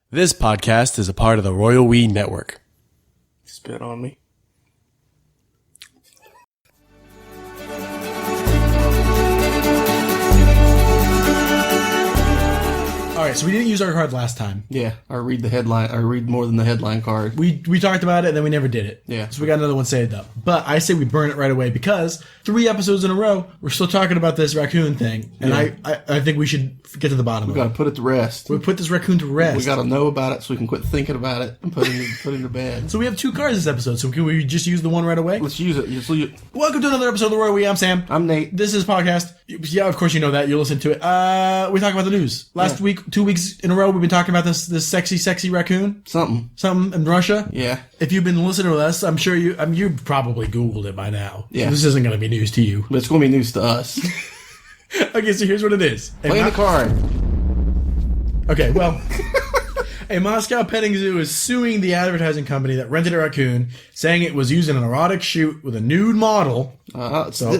This podcast is a part of the Royal Wiener Network. Spit on me. All right, so we didn't use our card last time. Yeah, I read the headline. I read more than the headline card. We talked about it, and then we never did it. Yeah. So we got another one saved up. But I say we burn it right away because 3 episodes in a row, we're still talking about this raccoon thing. And Yeah. I think we should get to the bottom We of got it. to put it to rest. We put this raccoon to rest. We got to know about it so we can quit thinking about it and put it to bed. So we have 2 cards this episode, so can we just use the one right away? Let's use it. Welcome to another episode of the Royal Wiener. I'm Sam. I'm Nate. This is a podcast. Yeah, of course you know that. You listen to it. We talk about the news. Last week, 2 weeks in a row, we've been talking about this sexy raccoon. Something in Russia. Yeah. If you've been listening to us, I'm sure you probably Googled it by now. Yeah. So this isn't going to be news to you. But it's going to be news to us. Okay, so here's what it is. Play the card. Okay, well, a Moscow petting zoo is suing the advertising company that rented a raccoon, saying it was used in an erotic shoot with a nude model.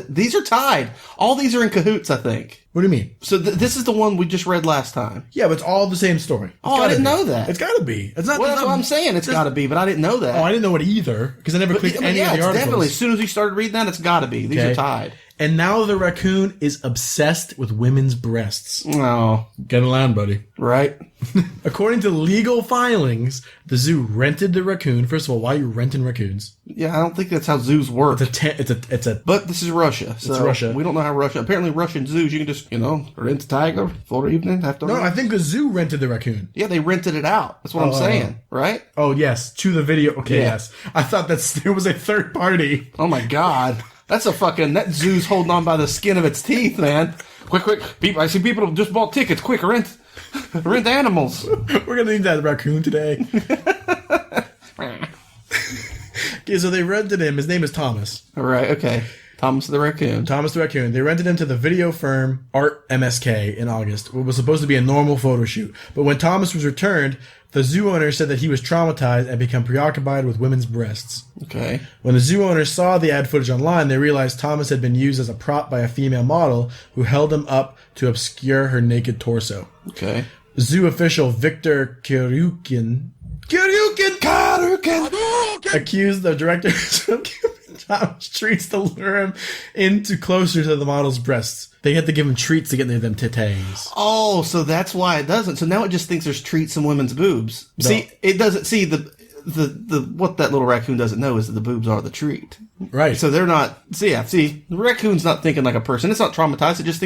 These are tied. All these are in cahoots, I think. What do you mean? So this is the one we just read last time. Yeah, but it's all the same story. I didn't know that. It's got to be. It's not. Well, that's what I'm saying. It's got to be, but I didn't know that. Oh, I didn't know it either because I never clicked any of the articles. Definitely. As soon as we started reading that, it's got to be. These are tied. And now the raccoon is obsessed with women's breasts. Oh, Get in line, buddy. right. According to legal filings, the zoo rented the raccoon. First of all, why are you renting raccoons? Yeah, I don't think that's how zoos work. It's a. But this is Russia. So It's Russia. We don't know how Russia. Apparently, Russian zoos, you can just, rent a tiger for the evening. No, I think the zoo rented the raccoon. Yeah, they rented it out. That's what I'm saying, right? Oh yes, to the video. Okay, Yeah. yes. I thought there was a third party. Oh my God. That zoo's holding on by the skin of its teeth, man. Quick. People, I see people just bought tickets. Quick, rent animals. We're gonna need that raccoon today. Okay, so they rented him. His name is Thomas. All right, okay. Thomas the raccoon. Thomas the raccoon. They rented him to the video firm Art MSK in August. It was supposed to be a normal photo shoot. But when Thomas was returned, the zoo owner said that he was traumatized and become preoccupied with women's breasts. Okay. When the zoo owner saw the ad footage online, they realized Thomas had been used as a prop by a female model who held him up to obscure her naked torso. Okay. Zoo official Viktor Kiryukin accused the directors of giving Thomas treats to lure him into closer to the model's breasts. They had to give him treats to get near them titties. Oh, so that's why it doesn't. So now it just thinks there's treats in women's boobs. No. See, it doesn't see the what that little raccoon doesn't know is that the boobs are the treat. Right. So they're not. See, the raccoon's not thinking like a person. It's not traumatized. It just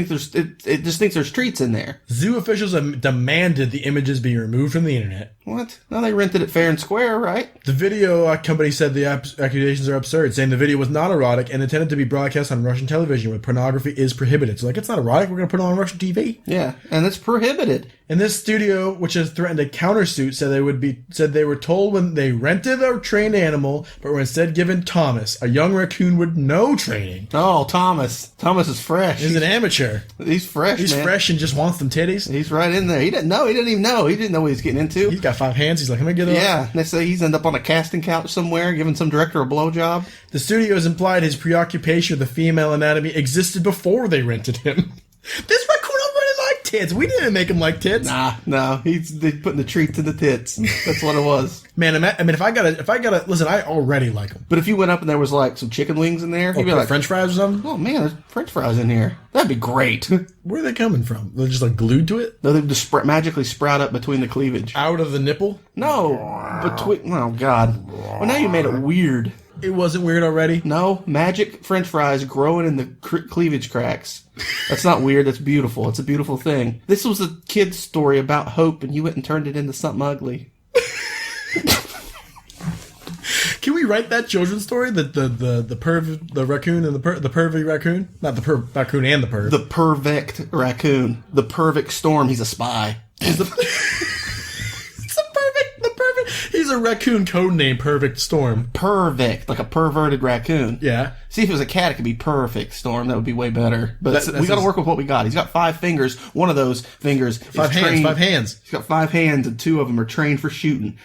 thinks there's treats in there. Zoo officials demanded the images be removed from the internet. What? No, they rented it fair and square, right? The video company said the accusations are absurd, saying the video was not erotic and intended to be broadcast on Russian television where pornography is prohibited. So, it's not erotic. We're going to put it on Russian TV. Yeah, and it's prohibited. And this studio, which has threatened a countersuit, said they were told when they rented a trained animal, but were instead given Thomas, a young raccoon with no training. Oh, Thomas. Thomas is fresh. He's an amateur. He's fresh, He's man. fresh and just wants them titties. He's right in there. He didn't know. He didn't even know. He didn't know what he was getting into. He's got 5 hands. He's like, let me get it. Yeah, they say he's ended up on a casting couch somewhere, giving some director a blowjob. The studio has implied his preoccupation with the female anatomy existed before they rented him. This raccoon already liked tits. We didn't make him like tits. No, they putting the treats in the tits. That's what it was. Man, I mean, if I gotta listen, I already like them. But if you went up and there was like some chicken wings in there, you'd be like, French fries or something. oh man, there's French fries in here. That'd be great. Where are they coming from? They're just like glued to it, No, they just magically sprout up between the cleavage. out of the nipple. No, between. Oh God. Well, now you made it weird. It wasn't weird already. No, magic French fries growing in the cleavage cracks. That's not weird. That's beautiful. It's a beautiful thing. This was a kid's story about hope, and you went and turned it into something ugly. Can we write that children's story? The raccoon and the pervy raccoon, not the raccoon and the perv. The perfect raccoon. The perfect storm. He's a spy. It's the perfect. He's a raccoon code name, Perfect Storm. Perfect, like a perverted raccoon. Yeah. See, if it was a cat, it could be Perfect Storm. That would be way better. But That's we got to work with what we got. He's got 5 fingers. One of those fingers, Five hands. He's got 5 hands, and 2 of them are trained for shooting.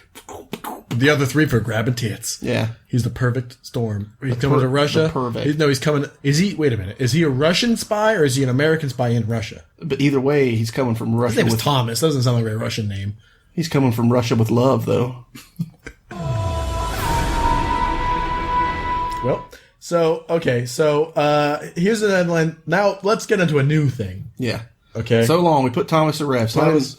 The other 3 for grabbing tits. Yeah. He's the Perfect Storm. He's coming to Russia. He's coming. Wait a minute. Is he a Russian spy or is he an American spy in Russia? But either way, he's coming from Russia. His name is Thomas. Doesn't sound like a very Russian name. He's coming from Russia with love, though. Well, here's an headline. Now, let's get into a new thing. Yeah. Okay. So long. We put Thomas to rest.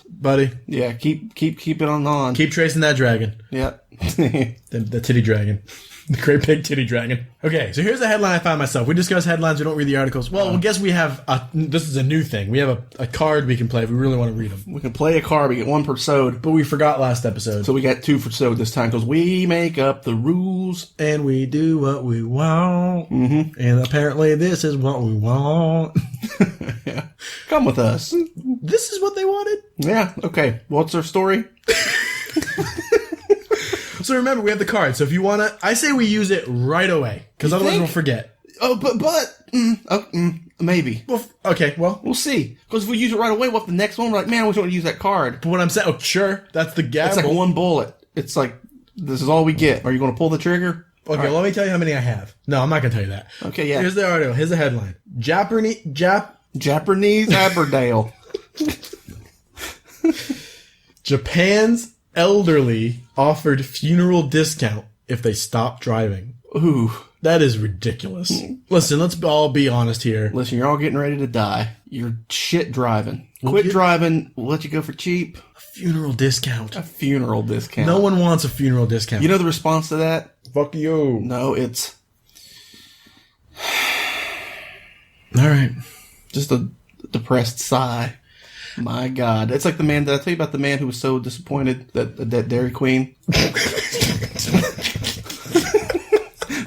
Buddy. Yeah, keep it on. Keep tracing that dragon. Yep. The titty dragon. The great big titty dragon. Okay, so here's a headline I found myself. We discuss headlines, we don't read the articles. Well, I guess we have, this is a new thing. We have a card we can play if we really want to read them. We can play a card, we get one per sode. But we forgot last episode. So we got 2 for sode this time, because we make up the rules. And we do what we want. Mm-hmm. And apparently this is what we want. Yeah. Come with us. This is what they wanted? Yeah, okay. What's our story? So remember, we have the card. So if you want to, I say we use it right away. Because otherwise we'll forget. Oh, maybe. Well, okay, well. We'll see. Because if we use it right away, what if the next one, we're like, man, I wish I would use that card. But what I'm saying, sure, that's the gamble. It's like one bullet. It's like, this is all we get. Are you going to pull the trigger? Okay, right. Let me tell you how many I have. No, I'm not going to tell you that. Okay, yeah. Here's the article. Here's the headline. Japernese Abignail. Japan's elderly offered funeral discount if they stop driving. Ooh. That is ridiculous. Listen, let's all be honest here. Listen, you're all getting ready to die. You're shit driving. Quit driving. We'll let you go for cheap. A funeral discount. A funeral discount. No one wants a funeral discount. You know the response to that? Fuck you. No, it's... All right. Just a depressed sigh. My God. It's like the man, did I tell you about the man who was so disappointed that Dairy Queen?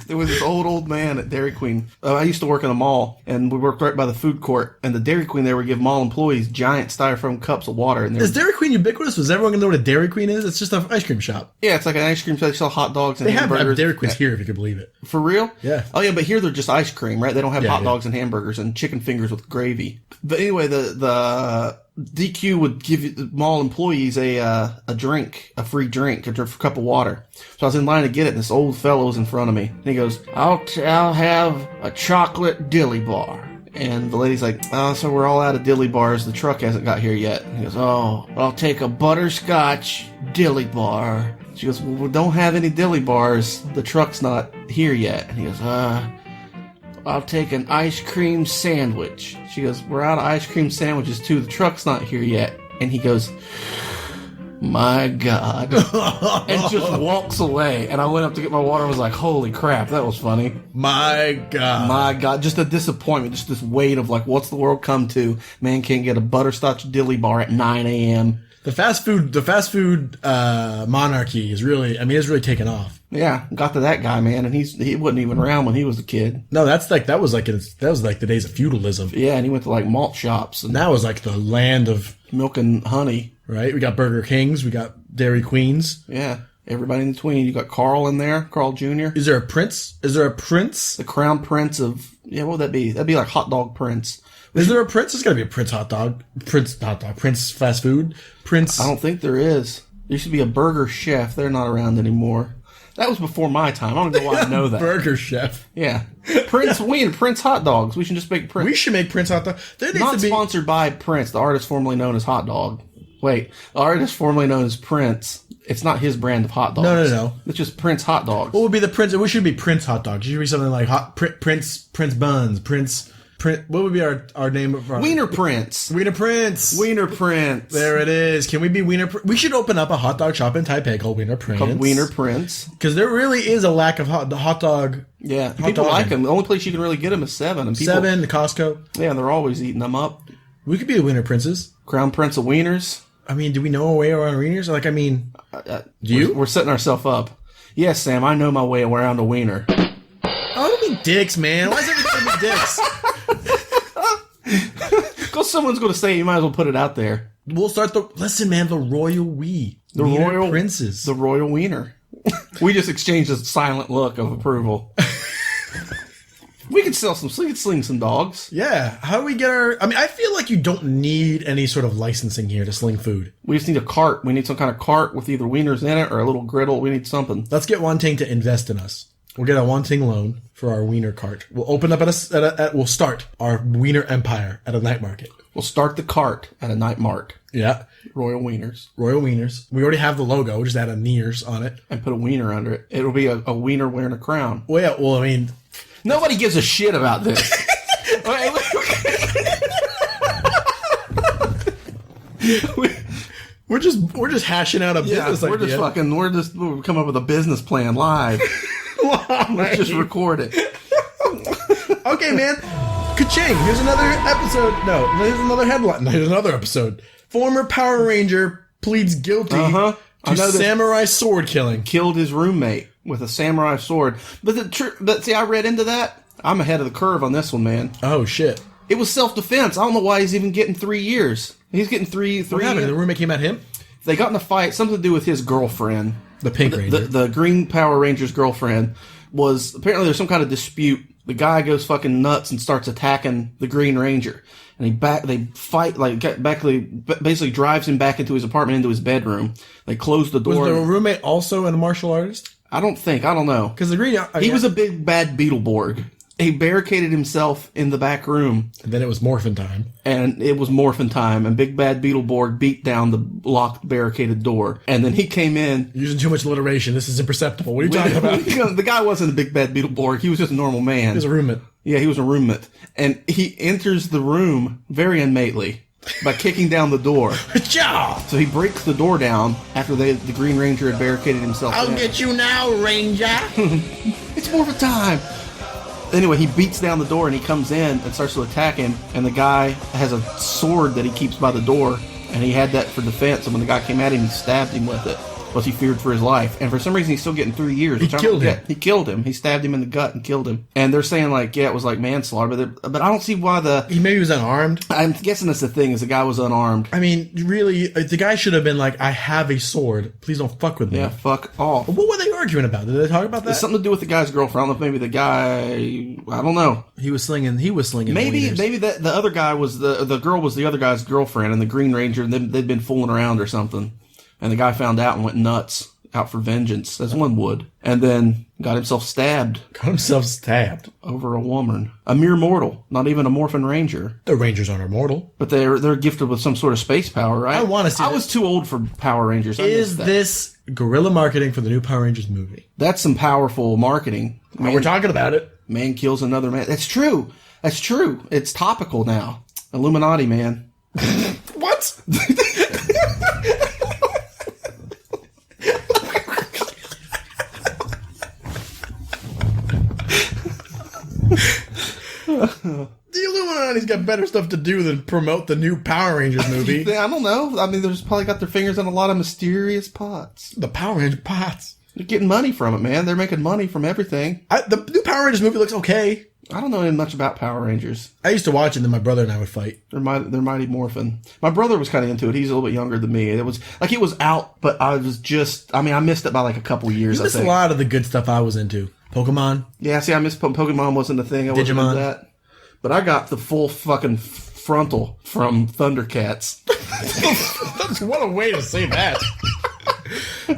There was this old man at Dairy Queen. I used to work in a mall, and we worked right by the food court. And the Dairy Queen there would give mall employees giant styrofoam cups of water. And is Dairy Queen ubiquitous? Was everyone going to know what a Dairy Queen is? It's just an ice cream shop. Yeah, it's like an ice cream shop. They sell hot dogs and they hamburgers. They have Dairy Queens here, if you can believe it. For real? Yeah. Oh, yeah, but here they're just ice cream, right? They don't have hot dogs and hamburgers and chicken fingers with gravy. But anyway, the DQ would give the mall employees a drink, a free drink, a cup of water. So I was in line to get it, and this old fellow was in front of me. And he goes, I'll have a chocolate dilly bar. And the lady's like, oh, so we're all out of dilly bars. The truck hasn't got here yet. And he goes, oh, I'll take a butterscotch dilly bar. She goes, well, we don't have any dilly bars. The truck's not here yet. And he goes, I'll take an ice cream sandwich. She goes, we're out of ice cream sandwiches too. The truck's not here yet. And he goes, my God. And just walks away. And I went up to get my water and was like, holy crap, that was funny. My God. My God. Just a disappointment. Just this weight of like, what's the world come to? Man can't get a butterscotch dilly bar at 9 a.m. The fast food monarchy is really, it's really taken off. Yeah, got to that guy, man, and he wasn't even around when he was a kid. No, that was like the days of feudalism. Yeah, and he went to like malt shops, and that was like the land of milk and honey. Right? We got Burger Kings, we got Dairy Queens. Yeah, everybody in between. You got Carl in there, Carl Jr. Is there a prince? The crown prince of what would that be? That'd be like hot dog prince. Is there a prince? There's got to be a Prince hot dog. Prince fast food. Prince. I don't think there is. There used to be a burger chef. They're not around anymore. That was before my time. I don't know why I know that. Burger chef. Yeah. Prince Wiener, Prince hot dogs. We should just make Prince. We should make Prince hot dog. Not sponsored by Prince, the artist formerly known as Hot Dog. Wait, the artist formerly known as Prince. It's not his brand of hot dogs. No. It's just Prince hot dogs. What would be the Prince? It should be Prince hot dogs. It should be something like Prince buns. Prince. What would be our name of our... Wiener Prince. Wiener Prince. Wiener Prince. There it is. Can we be Wiener Prince? We should open up a hot dog shop in Taipei called Wiener Prince. Because there really is a lack of hot dog. Yeah, people like them. The only place you can really get them is 7. And people, 7, the Costco. Yeah, and they're always eating them up. We could be the Wiener Princes. Crown Prince of Wieners. Do we know our way around wieners? Do you? We're setting ourselves up. Yes, Sam, I know my way around a wiener. Oh, don't be dicks, man. Why is everything be dicks? Because someone's going to say it, you might as well put it out there. We'll start the Royal Wiener Princes. The Royal Wiener. We just exchanged a silent look of approval. We could sling some dogs. Yeah. How do we get I feel like you don't need any sort of licensing here to sling food. We just need a cart. We need some kind of cart with either wieners in it or a little griddle. We need something. Let's get Wanting to invest in us. We'll get a Wanting loan for our wiener cart. We'll open up we'll start our wiener empire at a night market. We'll start the cart at a night mart. Yeah. Royal Wieners. Royal Wieners. We already have the logo. Just add a Neers on it. And put a wiener under it. It'll be a wiener wearing a crown. Well, yeah, well, I mean... Nobody gives a shit about this. We're just hashing out a business idea. We're coming up with a business plan live. Let's just record it. Okay, man. Ka-ching. Here's another episode. No, here's another headline. Here's another episode. Former Power Ranger pleads guilty to samurai sword killing. Killed his roommate with a samurai sword. But see, I read into that. I'm ahead of the curve on this one, man. Oh, shit. It was self-defense. I don't know why he's even getting 3 years. He's getting three. What happened? The roommate came at him? They got in a fight, something to do with his girlfriend. The Pink Ranger. The Green Power Ranger's girlfriend was, apparently there's some kind of dispute. The guy goes fucking nuts and starts attacking the Green Ranger. And they fight, basically drives him back into his apartment, into his bedroom. They close the door. Was the roommate also a martial artist? I don't know. Because the Green... he was a big bad Beetleborg. He barricaded himself in the back room. And then it was morphin' time. And it was morphin' time. And Big Bad Beetleborg beat down the locked, barricaded door. And then he came in. You're using too much alliteration. This is imperceptible. What are you talking about? The guy wasn't a Big Bad Beetleborg. He was just a normal man. He was a roommate. Yeah, he was a roommate. And he enters the room very unmately by kicking down the door. So he breaks the door down after the Green Ranger had barricaded himself in. I'll get you now, Ranger. It's morphin' time. Anyway, he beats down the door and he comes in and starts to attack him. And the guy has a sword that he keeps by the door. And he had that for defense. And when the guy came at him, he stabbed him with it. Because he feared for his life. And for some reason, he's still getting 3 years. He killed him. He killed him. He stabbed him in the gut and killed him. And they're saying, it was like manslaughter. But I don't see why He maybe was unarmed. I'm guessing that's the thing, is the guy was unarmed. I mean, really, the guy should have been like, I have a sword. Please don't fuck with me. Yeah, fuck off. What were they arguing about? Did they talk about that? It's something to do with the guy's girlfriend. I don't know if maybe the guy... I don't know. He was slinging Maybe that the other guy was... The girl was the other guy's girlfriend, and the Green Ranger, they'd been fooling around or something. And the guy found out and went nuts. Out for vengeance, as one would. And then got himself stabbed. Over a woman. A mere mortal. Not even a morphin' ranger. The Rangers aren't immortal. But they're gifted with some sort of space power, right? I want to see I was too old for Power Rangers. Is this guerrilla marketing for the new Power Rangers movie? That's some powerful marketing. We're talking about it. Man kills another man. That's true. It's topical now. Illuminati, man. What? The Illuminati's got better stuff to do than promote the new Power Rangers movie. I don't know. I mean, there's probably got their fingers in a lot of mysterious pots. The Power Ranger pots. They're getting money from it, man. They're making money from everything. The new Power Rangers movie looks okay. I don't know much about Power Rangers. I used to watch it, and then my brother and I would fight. They're Mighty Morphin. My brother was kind of into it. He's a little bit younger than me. It was out, but I missed it by a couple years. You missed a lot of the good stuff I was into. Pokemon. Yeah, see, I missed Pokemon wasn't a thing. I wasn't into that. But I got the full fucking frontal from Thundercats. What a way to say that.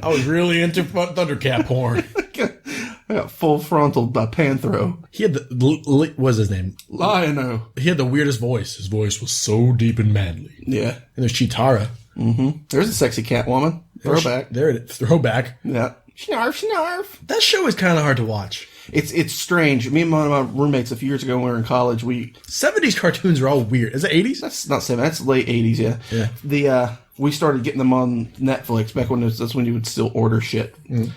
I was really into Thundercat porn. I got full frontal by Panthro. He had what was his name? Lion-O. He had the weirdest voice. His voice was so deep and manly. Yeah. And there's Chitara. Mm-hmm. There's a sexy Catwoman. Throwback. There it is. Throwback. Yeah. Snarf, snarf. That show is kind of hard to watch. It's strange. Me and one of my roommates a few years ago when we were in college, 70s cartoons are all weird. Is it 80s? That's not 70s. That's late 80s, yeah. Yeah. We started getting them on Netflix back when that's when you would still order shit. Mm.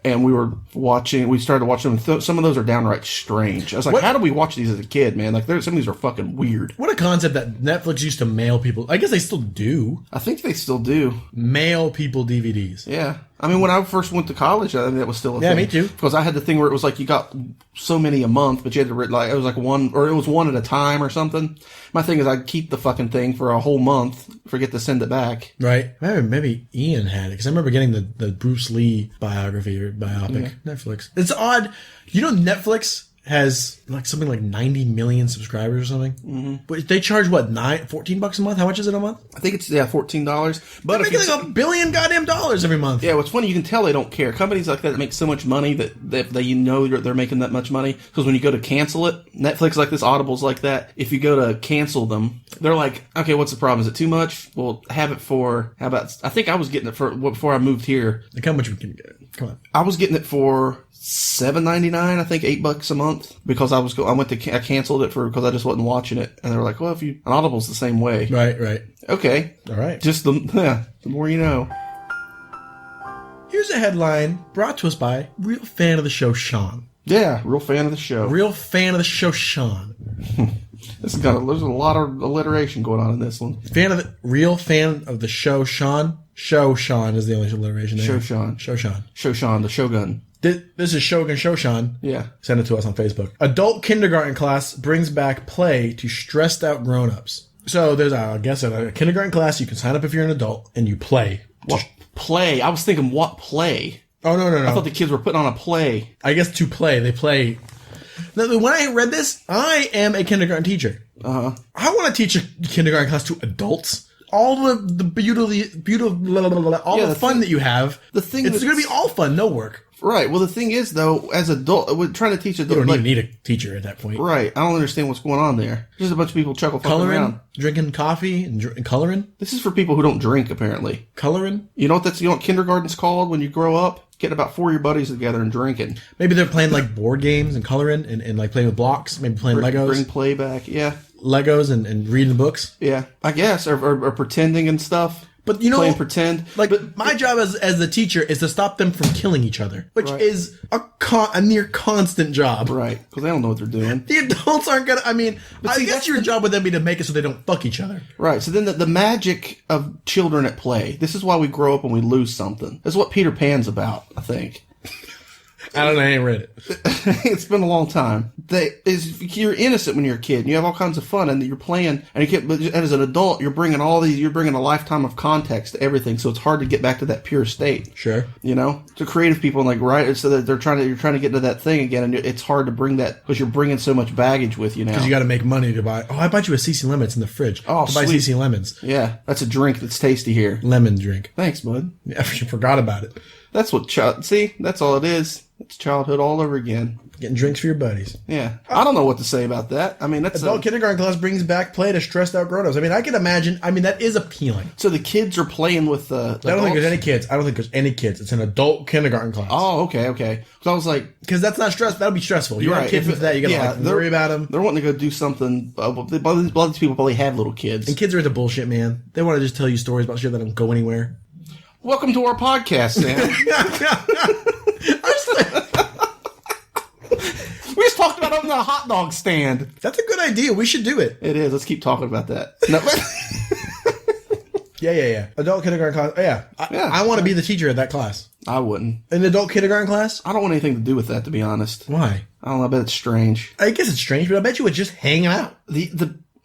And we started watching them. Some of those are downright strange. I was like, how did we watch these as a kid, man? Some of these are fucking weird. What a concept that Netflix used to mail people. I guess they still do. I think they still do. Mail people DVDs. Yeah. I mean, when I first went to college, I think that was still a thing. Yeah, me too. Because I had the thing where it was you got so many a month, but you had to it was one at a time or something. My thing is I'd keep the fucking thing for a whole month, forget to send it back. Right. Maybe Ian had it, because I remember getting the Bruce Lee biography or biopic. Yeah. Netflix. It's odd. Netflix has like something like 90 million subscribers or something. Mm-hmm. But they charge what, $14 a month? How much is it a month? I think it's $14. But they're making like $1 billion goddamn dollars every month. Yeah, what's funny, you can tell they don't care. Companies like that make so much money that you know they're making that much money. Because when you go to cancel it, Netflix like this, Audible's like that. If you go to cancel them, they're like, okay, what's the problem? Is it too much? Well, have it for, how about, I think I was getting it for, before I moved here. Like how much we can get? Come on. I was getting it for $7.99, I think $8 a month, because I canceled it because I just wasn't watching it, and they were like, well, and Audible's the same way. Right. Okay. All right. Just the more you know. Here's a headline brought to us by real fan of the show, Sean. Yeah, real fan of the show. Real fan of the show, Sean. There's a lot of alliteration going on in this one. Real fan of the show, Sean. Show Sean is the only alliteration there. Show Sean, the Shogun. This is Shogun Shoshan. Yeah. Send it to us on Facebook. Adult kindergarten class brings back play to stressed out grown-ups. So there's, a kindergarten class. You can sign up if you're an adult and you play. What play? I was thinking, what play? Oh, no. I thought the kids were putting on a play. I guess to play. They play. Now, when I read this, I am a kindergarten teacher. Uh-huh. I want to teach a kindergarten class to adults. All the beautiful, the fun that you have. It's going to be all fun, no work. Right. Well, the thing is, though, as adult, we're trying to teach adults. You don't even need a teacher at that point. Right. I don't understand what's going on there. Just a bunch of people fucking around. Drinking coffee and coloring. This is for people who don't drink, apparently. Coloring? You know what kindergarten's called when you grow up? Getting about 4 of your buddies together and drinking. Maybe they're playing like board games and coloring and like playing with blocks. Maybe playing Legos. Bring play back, yeah. Legos and reading books. Yeah, I guess. Or pretending and stuff. But playing pretend. My job as the teacher is to stop them from killing each other, which is a near constant job. Right, because they don't know what they're doing. The adults aren't gonna. I guess your job would then be to make it so they don't fuck each other. Right. So then the magic of children at play. This is why we grow up and we lose something. This is what Peter Pan's about, I think. I don't know. I ain't read it. It's been a long time. You're innocent when you're a kid. And you have all kinds of fun, and you're playing. And as an adult, you're bringing a lifetime of context to everything. So it's hard to get back to that pure state. Sure. You know, to creative people, so that you're trying to get into that thing again, and it's hard to bring that because you're bringing so much baggage with you now. Because you got to make money to buy. Oh, I bought you a CC Lemons in the fridge. Oh, to buy CC Lemons. Yeah, that's a drink that's tasty here. Lemon drink. Thanks, bud. Yeah, I forgot about it. That's what that's all it is. It's childhood all over again. Getting drinks for your buddies. Yeah. I don't know what to say about that. That's adult kindergarten class brings back play to stressed out grown-ups. I can imagine. That is appealing. So the kids are playing with the I don't think there's any kids. It's an adult kindergarten class. Oh, okay. So I was like, because that's not stress. That'll be stressful. You have kids with that. You gotta worry about them. They're wanting to go do something. A lot of these people probably have little kids. And kids are into bullshit, man. They want to just tell you stories about shit that don't go anywhere. Welcome to our podcast, Sam. We just talked about opening a hot dog stand. That's a good idea. We should do it. It is. Let's keep talking about that. No. Yeah. Adult kindergarten class. Yeah. I want to be the teacher of that class. I wouldn't. An adult kindergarten class? I don't want anything to do with that, to be honest. Why? I don't know. I bet it's strange. I guess it's strange, but I bet you would just hang out.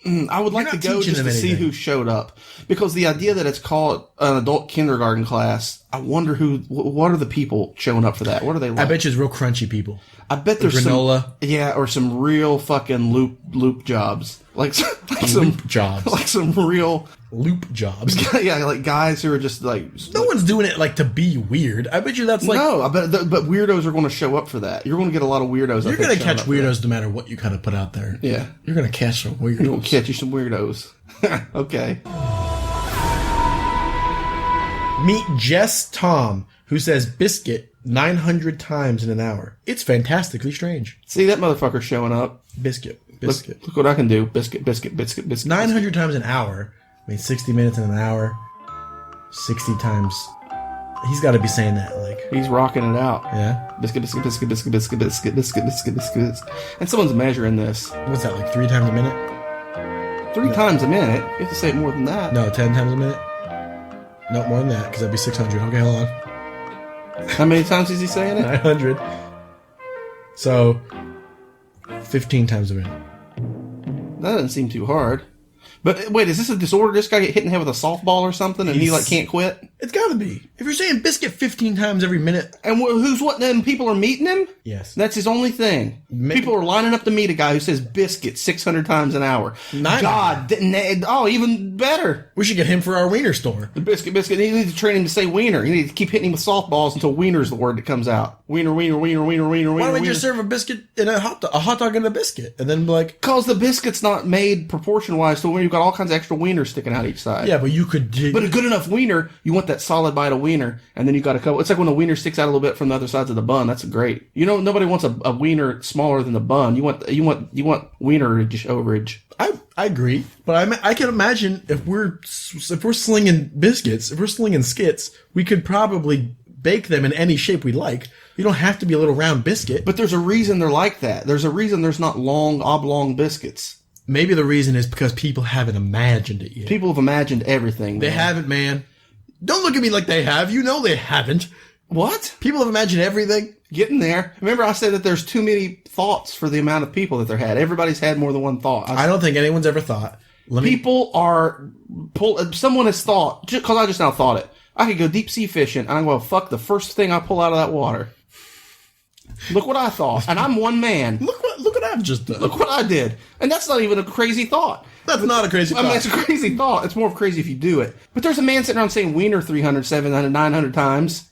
I would like to go just to see who showed up, because the idea that it's called an adult kindergarten class, I wonder what are the people showing up for that? What are they like? I bet you it's real crunchy people. I bet there's granola. Or some real fucking loop jobs, like some jobs, like some real loop jobs. Yeah, like guys who are just like no one's doing it like to be weird. I bet you that's like no. I bet but weirdos are going to show up for that. You're going to get a lot of weirdos. You're going to catch weirdos no matter what you kind of put out there. Yeah, you're going to catch some weirdos. You're going to catch you some weirdos. Okay. Meet Jess Tom, who says biscuit 900 times in an hour. It's fantastically strange. See, that motherfucker showing up. Biscuit. Look what I can do. Biscuit. 900 times an hour. 60 minutes in an hour. 60 times. He's got to be saying that like he's rocking it out. Yeah. Biscuit. And someone's measuring this. What's that, like 3 times a minute? 3 times a minute? You have to say it more than that. No, 10 times a minute? No, more than that, because that'd be 600. Okay, hold on. How many times is he saying it? 900. So, 15 times a minute. That doesn't seem too hard. But wait, is this a disorder? This guy get hit in the head with a softball or something, and he can't quit? It's got to be. If you're saying biscuit 15 times every minute. And who's what then? People are meeting him? Yes. That's his only thing. People are lining up to meet a guy who says biscuit 600 times an hour. God. Even better. We should get him for our wiener store. The biscuit. You need to train him to say wiener. You need to keep hitting him with softballs until wiener's the word that comes out. Wiener. Why don't we just serve a biscuit in a hot dog and a biscuit? And then be like... Because the biscuit's not made proportion-wise to where you've got all kinds of extra wiener sticking out each side. Yeah, but you could... But a good enough wiener, you want that solid bite of wiener, and then you got a couple... It's like when the wiener sticks out a little bit from the other sides of the bun. That's great. You know, nobody wants a wiener smaller than the bun. You want wienerage overage. I agree, but I can imagine if we're slinging biscuits, if we're slinging skits, we could probably bake them in any shape we like. You don't have to be a little round biscuit. But there's a reason they're like that. There's a reason there's not long, oblong biscuits. Maybe the reason is because people haven't imagined it yet. People have imagined everything. They haven't, man. Don't look at me like they have. You know they haven't. What? People have imagined everything. Getting there. Remember I said that there's too many thoughts for the amount of people that they're had. Everybody's had more than one thought. I don't think anyone's ever thought. Someone has thought, because I just now thought it. I could go deep sea fishing, and I'm going to fuck the first thing I pull out of that water. Look what I thought. And I'm one man. Look what I've just done. Look what I did. And that's not even a crazy thought. That's not a crazy thought. I mean, it's a crazy thought. It's more crazy if you do it. But there's a man sitting around saying wiener 300, 700, 900 times.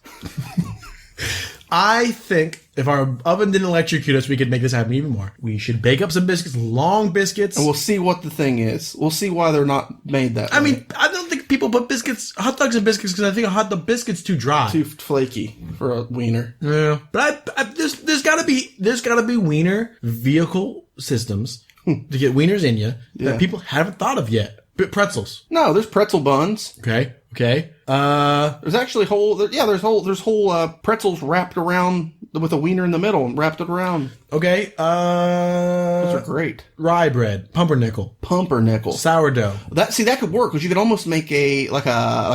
I think if our oven didn't electrocute us, we could make this happen even more. We should bake up some biscuits, long biscuits. And we'll see what the thing is. We'll see why they're not made that way. I mean, I don't think people put hot dogs in biscuits because I think a hot biscuit's too dry. Too flaky for a wiener. Yeah. But there's gotta be wiener vehicle systems to get wieners in you that people haven't thought of yet. Pretzels. No, there's pretzel buns. Okay. There's actually there's whole pretzels wrapped around with a wiener in the middle and wrapped it around. Okay. Those are great. Rye bread, pumpernickel, sourdough. That could work because you could almost make a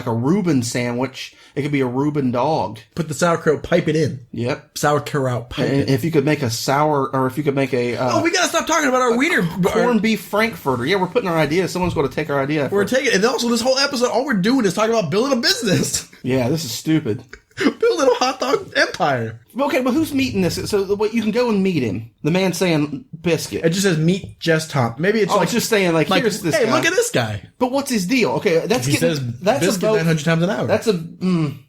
Reuben sandwich. It could be a Reuben dog. Put the sauerkraut, pipe it in. Yep. Sauerkraut, pipe it. If you could make we gotta stop talking about our wiener corned beef frankfurter. Yeah, we're putting our ideas. Someone's going to take our idea. We're taking, and also this whole episode, all we're doing is talking about building a business. Yeah, this is stupid. Building a hot dog empire. Okay, but who's meeting this? So what, you can go and meet him. The man saying biscuit. It just says meet Jess Tom. Maybe it's it's just saying here's this guy. Hey, look at this guy. But what's his deal? Okay, that's biscuit 900 times an hour.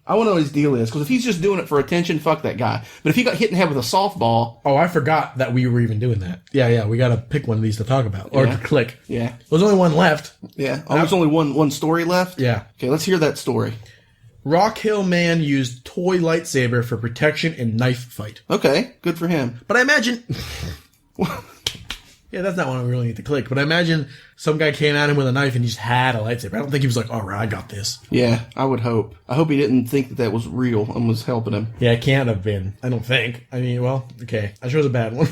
I want to know what his deal is, because if he's just doing it for attention, fuck that guy. But if he got hit in the head with a softball... Oh, I forgot that we were even doing that. Yeah, we gotta pick one of these to talk about. Or to click. Yeah. There's only one left. Yeah. Oh, there's only one story left? Yeah. Okay, let's hear that story. Rock Hill man used toy lightsaber for protection in knife fight. Okay, good for him. But I imagine... Yeah, that's not one we really need to click. But I imagine some guy came at him with a knife and he just had a lightsaber. I don't think he was like, all right, I got this. Yeah, I would hope. I hope he didn't think that was real and was helping him. Yeah, it can't have been. I don't think. I mean, well, okay. I chose a bad one.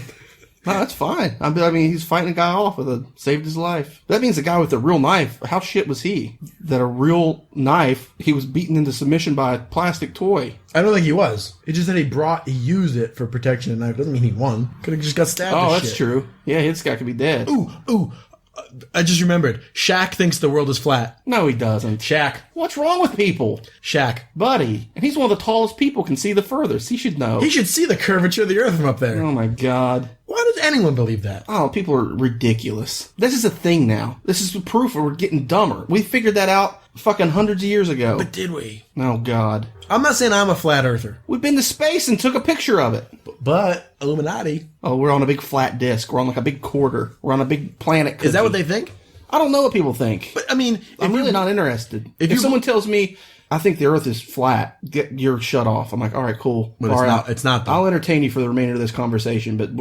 No, that's fine. I mean, he's fighting a guy off saved his life. That means the guy with the real knife, how shit was he? That a real knife, he was beaten into submission by a plastic toy. I don't think he was. It just said he used it for protection of the knife. Doesn't mean he won. Could have just got stabbed. Oh, that's true. Yeah, this guy could be dead. Ooh. I just remembered. Shaq thinks the world is flat. No, he doesn't. Shaq. What's wrong with people? Shaq. Buddy. And he's one of the tallest people, can see the furthest. He should know. He should see the curvature of the earth from up there. Oh, my God. Why does anyone believe that? Oh, people are ridiculous. This is a thing now. This is proof we're getting dumber. We figured that out fucking hundreds of years ago. But did we? Oh, God. I'm not saying I'm a flat earther. We've been to space and took a picture of it. But Illuminati. Oh, we're on a big flat disk. We're on like a big quarter. We're on a big planet cookie. Is that what they think? I don't know what people think. But, I mean... I'm really not interested. If someone tells me, I think the earth is flat, you're shut off. I'm like, all right, cool. But it's not though. I'll entertain you for the remainder of this conversation, but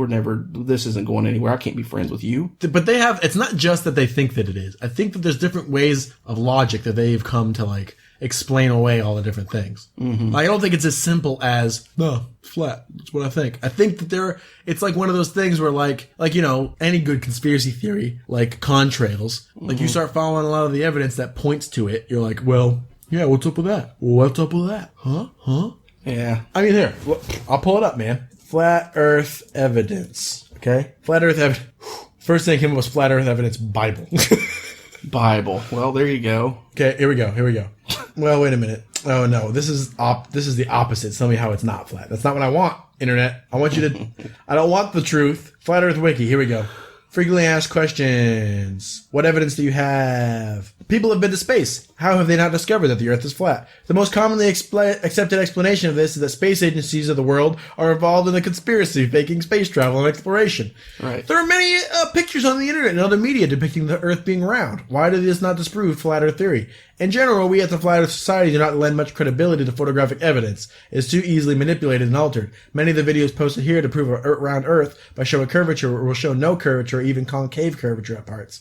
this isn't going anywhere. I can't be friends with you. But it's not just that they think that it is. I think that there's different ways of logic that they've come to, explain away all the different things. Mm-hmm. I don't think it's as simple as, no, it's flat. That's what I think. I think that it's like one of those things where any good conspiracy theory, like contrails, you start following a lot of the evidence that points to it. You're like, well, yeah, what's up with that? What's up with that? Huh? Yeah. I mean, here, look, I'll pull it up, man. Flat Earth evidence. Okay? Flat Earth evidence. First thing came up was Flat Earth evidence Bible. Bible. Well, there you go. Okay, here we go. Well, wait a minute. Oh no, this is the opposite. Tell me how it's not flat. That's not what I want, internet. I want you to I don't want the truth. Flat Earth Wiki, here we go. Frequently asked questions. What evidence do you have? People have been to space. How have they not discovered that the Earth is flat? The most commonly accepted explanation of this is that space agencies of the world are involved in a conspiracy faking space travel and exploration. Right. There are many pictures on the internet and other media depicting the Earth being round. Why does this not disprove flat Earth theory? In general, we at the Flat Earth Society do not lend much credibility to photographic evidence. It is too easily manipulated and altered. Many of the videos posted here to prove a round Earth by showing curvature will show no curvature or even concave curvature at parts.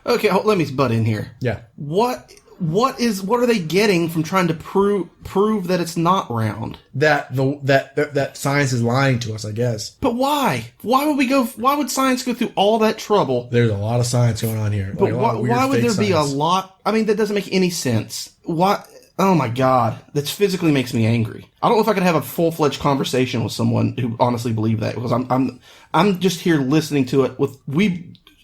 Okay, let me butt in here. Yeah. What are they getting from trying to prove that it's not round? That science is lying to us, I guess. But why? Why would science go through all that trouble? There's a lot of science going on here. But why would there be a lot? I mean, that doesn't make any sense. Why? Oh my God, that physically makes me angry. I don't know if I could have a full-fledged conversation with someone who honestly believed that, because I'm just here listening to it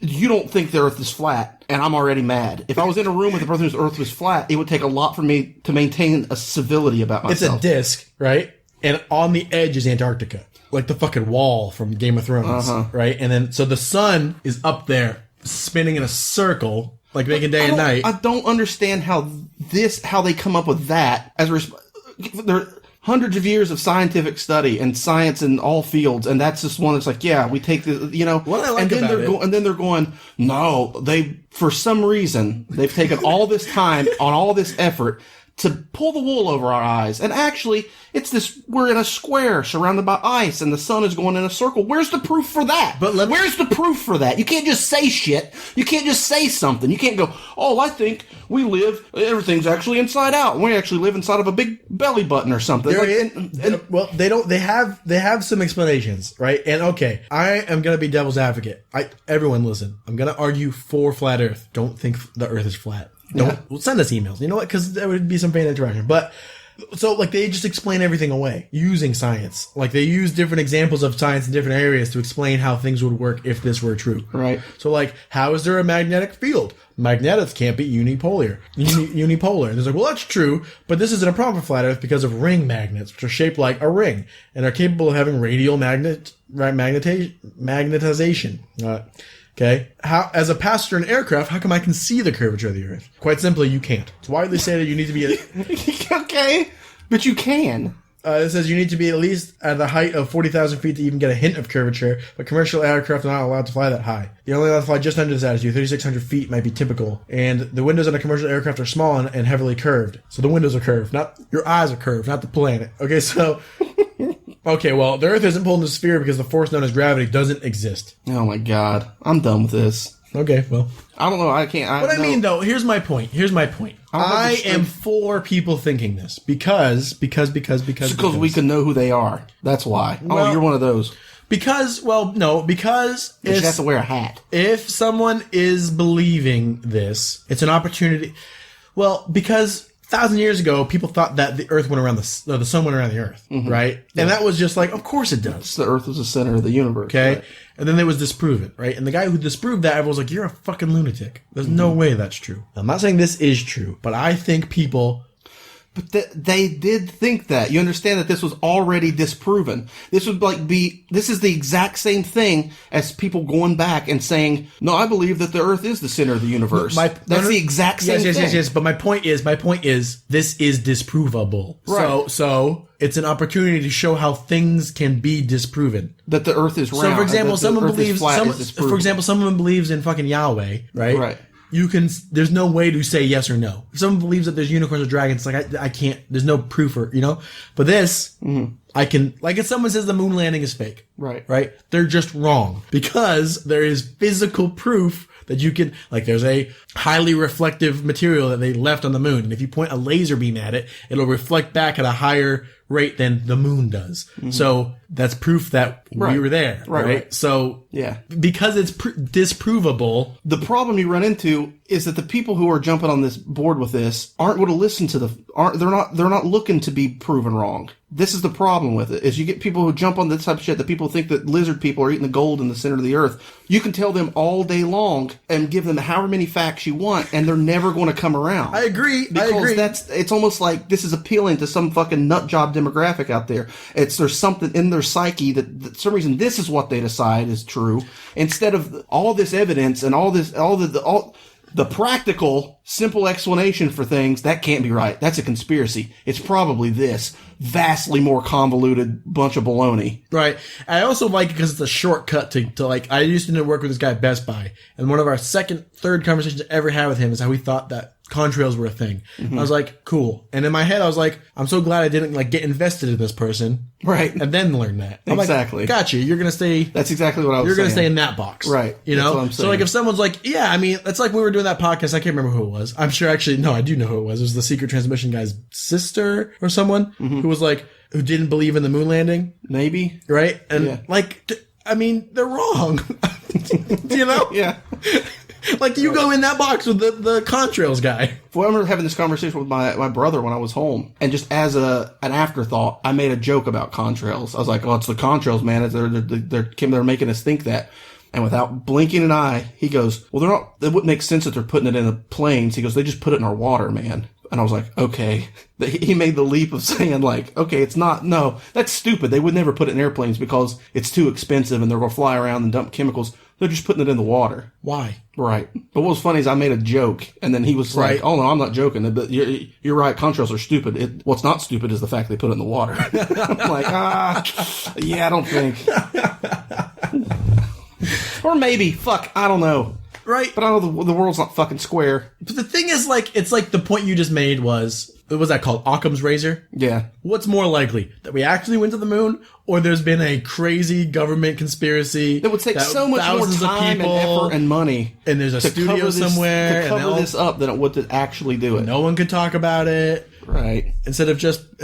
you don't think the Earth is flat, and I'm already mad. If I was in a room with a person whose Earth was flat, it would take a lot for me to maintain a civility about myself. It's a disc, right? And on the edge is Antarctica. Like the fucking wall from Game of Thrones, right? And then, so the sun is up there, spinning in a circle, like making day and night. I don't understand how they come up with that there are hundreds of years of scientific study and science in all fields, and that's just one that's like, yeah, we take the, What I like and then they're going, no, for some reason, they've taken all this time on all this effort to pull the wool over our eyes. And actually, we're in a square surrounded by ice and the sun is going in a circle. Where's the proof for that? Where's the proof for that? You can't just say shit. You can't just say something. You can't go, oh, I think everything's actually inside out. We actually live inside of a big belly button or something. They have some explanations, right? And okay, I am going to be devil's advocate. Everyone listen, I'm going to argue for flat Earth. Don't think the Earth is flat. Well, send us emails. You know what? Because there would be some fan interaction. But so, they just explain everything away using science. They use different examples of science in different areas to explain how things would work if this were true. Right. So, how is there a magnetic field? Magnets can't be unipolar. Unipolar. And it's well, that's true, but this isn't a problem for flat Earth because of ring magnets, which are shaped like a ring and are capable of having radial magnetization. Okay. As a passenger in an aircraft, how come I can see the curvature of the Earth? Quite simply, you can't. It's widely said that you need to be okay, but you can. It says you need to be at least at the height of 40,000 feet to even get a hint of curvature, but commercial aircraft are not allowed to fly that high. You're only allowed to fly just under this altitude. 3,600 feet might be typical. And the windows on a commercial aircraft are small and heavily curved. So the windows are curved, not your eyes are curved, not the planet. Okay, so... Okay, well, the Earth isn't pulled in a sphere because the force known as gravity doesn't exist. Oh my God. I'm done with this. Okay, well. I don't know. I can't. I mean, though, here's my point. I am for people thinking this because we can know who they are. That's why. Well, you're one of those. Because you have to wear a hat. If someone is believing this, it's an opportunity. Well, because 1,000 years ago, people thought that the Earth went around the sun went around the Earth, right? Yeah. And that was just of course it does. The Earth was the center of the universe. Okay. Right? And then it was disproven, right? And the guy who disproved that, everyone was like, you're a fucking lunatic. There's no way that's true. I'm not saying this is true, but I think people... But they did think that. You understand that this was already disproven. This would this is the exact same thing as people going back and saying, no, I believe that the Earth is the center of the universe. That's the exact same thing. Yes. But my point is, this is disprovable. Right. So it's an opportunity to show how things can be disproven. That the Earth is round. So for example, someone believes in fucking Yahweh, right? Right. There's no way to say yes or no. If someone believes that there's unicorns or dragons, I can't, there's no proof but this, I can, if someone says the moon landing is fake. Right? They're just wrong because there is physical proof that you can, there's a highly reflective material that they left on the moon. And if you point a laser beam at it, it'll reflect back at a higher rate than the moon does. So that's proof that we were there. Right? So, yeah, because it's disprovable. The problem you run into is that the people who are jumping on this board with this aren't going to listen to they're not looking to be proven wrong. this is the problem with it, is you get people who jump on this type of shit, that people think that lizard people are eating the gold in the center of the earth. You can tell them all day long and give them however many facts you want, and they're never going to come around. I agree. Because it's almost like this is appealing to some fucking nut job demographic out there. There's something in their psyche that for some reason this is what they decide is true, instead of all this evidence and all the practical, simple explanation for things. That can't be right. That's a conspiracy. It's probably this vastly more convoluted bunch of baloney. Right. I also like it because it's a shortcut to like, I used to work with this guy at Best Buy, and one of our third conversations I ever had with him is how he thought that contrails were a thing. I was like, cool. And in my head, I was like, I'm so glad I didn't like get invested in this person. Right. And then learn that. I'm Exactly. Like, gotcha. You're going to stay. That's exactly what I was saying. You're going to stay in that box. Right. You That's know? what I'm So like if someone's like, yeah, I mean, it's like we were doing that podcast. I can't remember who it was. I'm sure actually, no, I do know who it was. It was the Secret Transmission guy's sister or someone who was like, who didn't believe in the moon landing. Maybe. Right. And Yeah. like, I mean, they're wrong. You know? Yeah. Like you go in that box with the contrails guy. Well, I remember having this conversation with my brother when I was home, and just as an afterthought, I made a joke about contrails. I was like, "Oh, it's the contrails, man. They're making us think that." And without blinking an eye, he goes, "Well, they're not. It wouldn't make sense that they're putting it in the planes." He goes, "They just put it in our water, man." And I was like, "Okay." He made the leap of saying, like, "Okay, it's not. No, that's stupid. They would never put it in airplanes because it's too expensive, and they're going to fly around and dump chemicals. They're just putting it in the water." Why? Right. But what was funny is I made a joke, and then he was like, "Oh no, I'm not joking. But you're right. Contrails are stupid. What's not stupid is the fact they put it in the water." I'm like, yeah, I don't think. Or maybe, fuck, I don't know. Right. But I know the world's not fucking square. But the thing is, like, it's like the point you just made was, what was that called? Occam's razor? Yeah. What's more likely? That we actually went to the moon, or there's been a crazy government conspiracy That would take so much more thousands of time people, and effort and money. and there's a to studio cover this- somewhere, to cover and this up than it would to actually do it. no one could talk about it. Right. Instead of just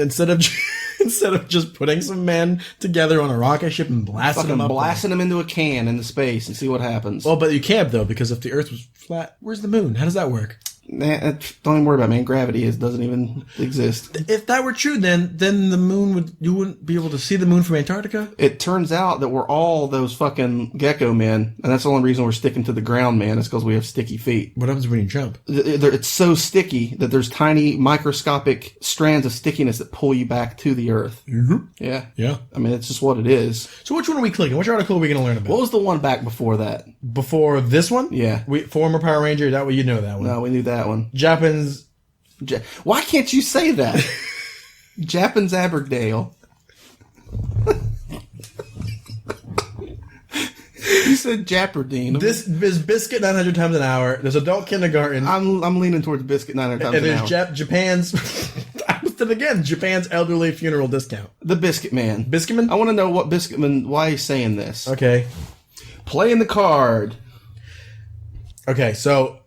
putting some men together on a rocket ship and blasting Fucking them up. blasting them into a can into space and see what happens. Well, but you can't though, because if the Earth was flat, where's the moon? How does that work? Nah, don't even worry about it, man. Gravity doesn't even exist. If that were true, then the moon you wouldn't be able to see the moon from Antarctica. It turns out that we're all those fucking gecko men, and that's the only reason we're sticking to the ground, man, is because we have sticky feet. What happens when you jump? It's so sticky that there's tiny microscopic strands of stickiness that pull you back to the earth. Mm-hmm. Yeah. Yeah. I mean, it's just what it is. So which one are we clicking? Which article are we going to learn about? What was the one back before that? Before this one? Yeah. Former Power Ranger, that way you know that one. No, we knew that one. Japanese... Why can't you say that? Japernese Abignail. You said Japerdine. This is Biscuit 900 times an hour. There's adult kindergarten. I'm leaning towards Biscuit 900 times and an hour. there's Japan's... I was it again. Japan's elderly funeral discount. The Biscuit Man. Biscuit Man? I want to know what Biscuit Man... Why he's saying this. Okay. Playing the card. Okay, so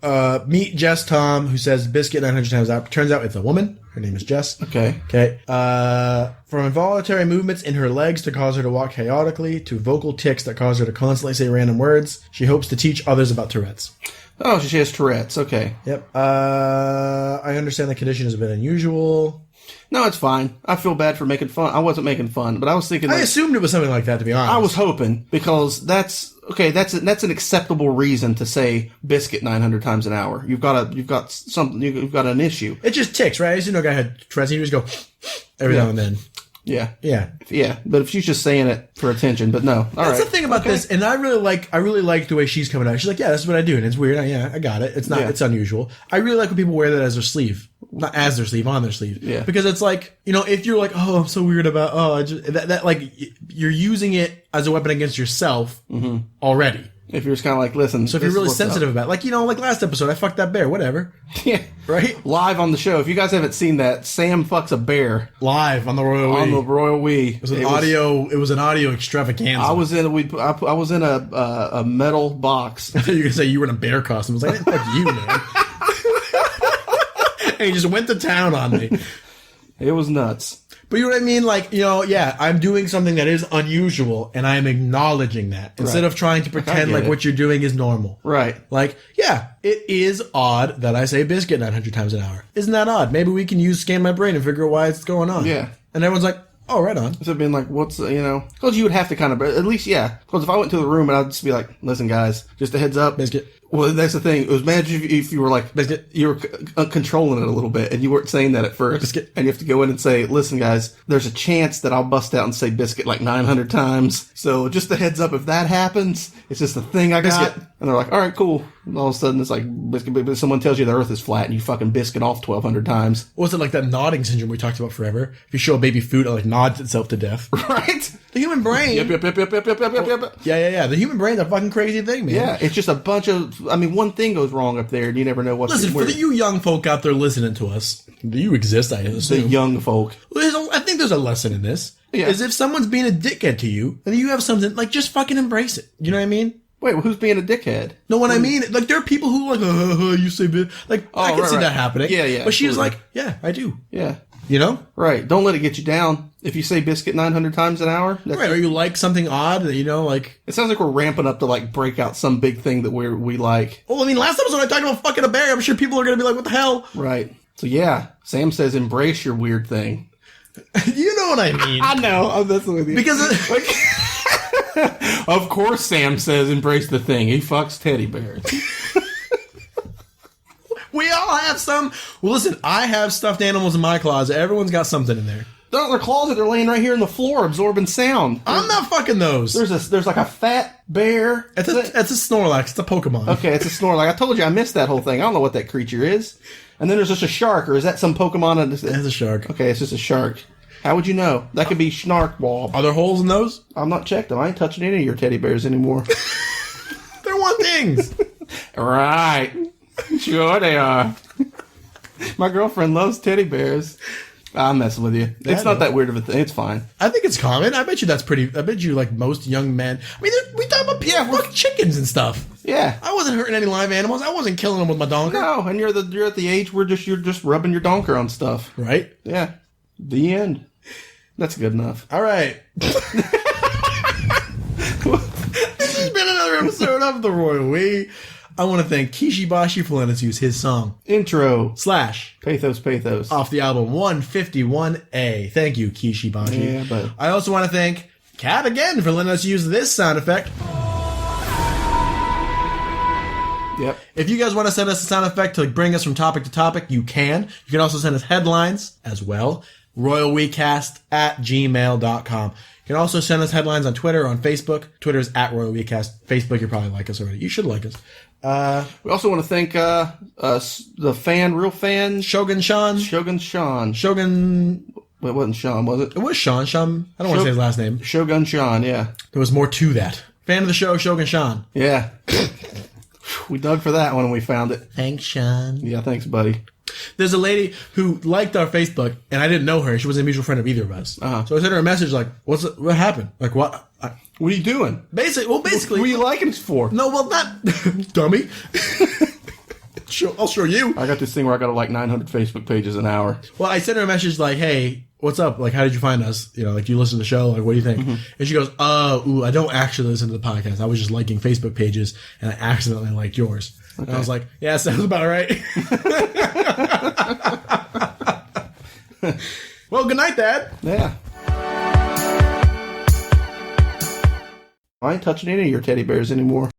meet Jess Tom, who says Biscuit 900 times out. Turns out it's a woman. Her name is Jess. Okay. Okay. From involuntary movements in her legs to cause her to walk chaotically, to vocal tics that cause her to constantly say random words, she hopes to teach others about Tourette's. Oh, she has Tourette's. Okay. Yep. I understand the condition is a bit unusual. No, it's fine. I feel bad for making fun. I wasn't making fun, but I was thinking... I assumed it was something like that, to be honest. I was hoping, because that's an acceptable reason to say Biscuit 900 times an hour. You've got an issue. It just ticks, right? I used to know a guy had Tourette's, and he would just go every now and then. Yeah. Yeah. Yeah. But if she's just saying it for attention, but no. All That's right. the thing about this, and I really like the way she's coming out. She's like, yeah, this is what I do, and it's weird. Yeah, I got it. It's not, it's unusual. I really like when people wear that as their sleeve. Not as their sleeve, on their sleeve. Yeah. Because it's like, if you're like, oh, I'm so weird about, that like, you're using it as a weapon against yourself already. If you're just kind of like, listen. So if you're really sensitive about it, like, like last episode, I fucked that bear, whatever. Yeah. Right? Live on the show. If you guys haven't seen that, Sam fucks a bear. Live on the Royal Wii. On the Royal Wii. It was an audio extravaganza. I was in a metal box. I thought you were going to say you were in a bear costume. I was like, fuck you, man. And he just went to town on me. It was nuts. But you know what I mean? Like, yeah, I'm doing something that is unusual, and I'm acknowledging that. Instead of trying to pretend like what you're doing is normal. Right. Like, yeah, it is odd that I say Biscuit 900 times an hour. Isn't that odd? Maybe we can scan my brain and figure out why it's going on. Yeah. And everyone's like, Oh, right on. So being like, what's, because you would have to kind of, at least, yeah. Because if I went to the room and I'd just be like, listen, guys, just a heads up. Biscuit. Well, that's the thing. It was imagine if you were like, Biscuit. you were controlling it a little bit and you weren't saying that at first. Biscuit. And you have to go in and say, listen, guys, there's a chance that I'll bust out and say biscuit like 900 times. So just a heads up, if that happens, it's just a thing I got. Biscuit. And they're like, all right, cool. And all of a sudden it's like, biscuit, but someone tells you the earth is flat and you fucking biscuit off 1,200 times. Was it like that nodding syndrome we talked about forever? If you show a baby food, it like nods itself to death. Right? The human brain. Yep. Yeah. The human brain's a fucking crazy thing, man. Yeah, it's just a bunch of, one thing goes wrong up there and you never know what's Listen, for you young folk out there listening to us, you exist, I the assume. young folk. I think there's a lesson in this. Yeah. Is if someone's being a dickhead to you, and you have something, like, just fucking embrace it. You know what I mean? Wait, who's being a dickhead? No, what I mean, like, there are people who are like, you say, like, I can see that happening. Yeah. But she was absolutely. like, yeah, I do. Yeah. You know? Right. Don't let it get you down. If you say biscuit 900 times an hour, Right, or you like something odd that, like... it sounds like we're ramping up to, like, break out some big thing that we like. Well, I mean, last episode I talked about fucking a bear. I'm sure people are going to be like, what the hell? Right. So, yeah. Sam says embrace your weird thing. You know what I mean. I know. I'm messing with you. Because... Of course Sam says embrace the thing. He fucks teddy bears. We all have some... Well, listen, I have stuffed animals in my closet. Everyone's got something in there. They're not in their closet. They're laying right here on the floor absorbing sound. I'm not fucking those. There's like a fat bear. It's a Snorlax. It's a Pokemon. Okay, it's a Snorlax. I told you I missed that whole thing. I don't know what that creature is. And then there's just a shark, or is that some Pokemon? It's a shark. Okay, it's just a shark. How would you know? That could be Snarkwall. Are there holes in those? I'm not checked them. I ain't touching any of your teddy bears anymore. They're one things. Right. Sure they are. My girlfriend loves teddy bears. I'm messing with you. It's not that weird of a thing. It's fine. I think it's common. I bet you that's pretty... I bet you, like, most young men... I mean, we talk about fucking chickens and stuff. Yeah. I wasn't hurting any live animals. I wasn't killing them with my donker. No, and you're at the age where you're just rubbing your donker on stuff. Right? Yeah. The end. That's good enough. All right. This has been another episode of The Royal We. I want to thank Kishi Bashi for letting us use his song. Intro. / Pathos. Off the album 151A. Thank you, Kishi Bashi. Yeah, but... I also want to thank Kat again for letting us use this sound effect. Yep. If you guys want to send us a sound effect to bring us from topic to topic, you can. You can also send us headlines as well. RoyalWeCast@gmail.com. You can also send us headlines on Twitter or on Facebook. Twitter is @RoyalWeCast. Facebook, you probably like us already. You should like us. We also want to thank the real fan, Shogun Sean. Shogun Sean. Shogun... Well, it wasn't Sean, was it? It was Sean. I don't want to say his last name. Shogun Sean, yeah. There was more to that. Fan of the show, Shogun Sean. Yeah. We dug for that one when we found it. Thanks, Sean. Yeah, thanks, buddy. There's a lady who liked our Facebook, and I didn't know her. She wasn't a mutual friend of either of us. Uh-huh. So I sent her a message like, what happened? Like, what? What are you doing? Basically, What are you liking us for? No, well, not... Dummy. I'll show you. I got this thing where I got like 900 Facebook pages an hour. Well, I sent her a message like, hey, what's up? Like, how did you find us? You know, like, do you listen to the show? Like, what do you think? Mm-hmm. And she goes, I don't actually listen to the podcast. I was just liking Facebook pages, and I accidentally liked yours. Okay. And I was like, yeah, sounds about right. Well, good night, Dad. Yeah. I ain't touching any of your teddy bears anymore.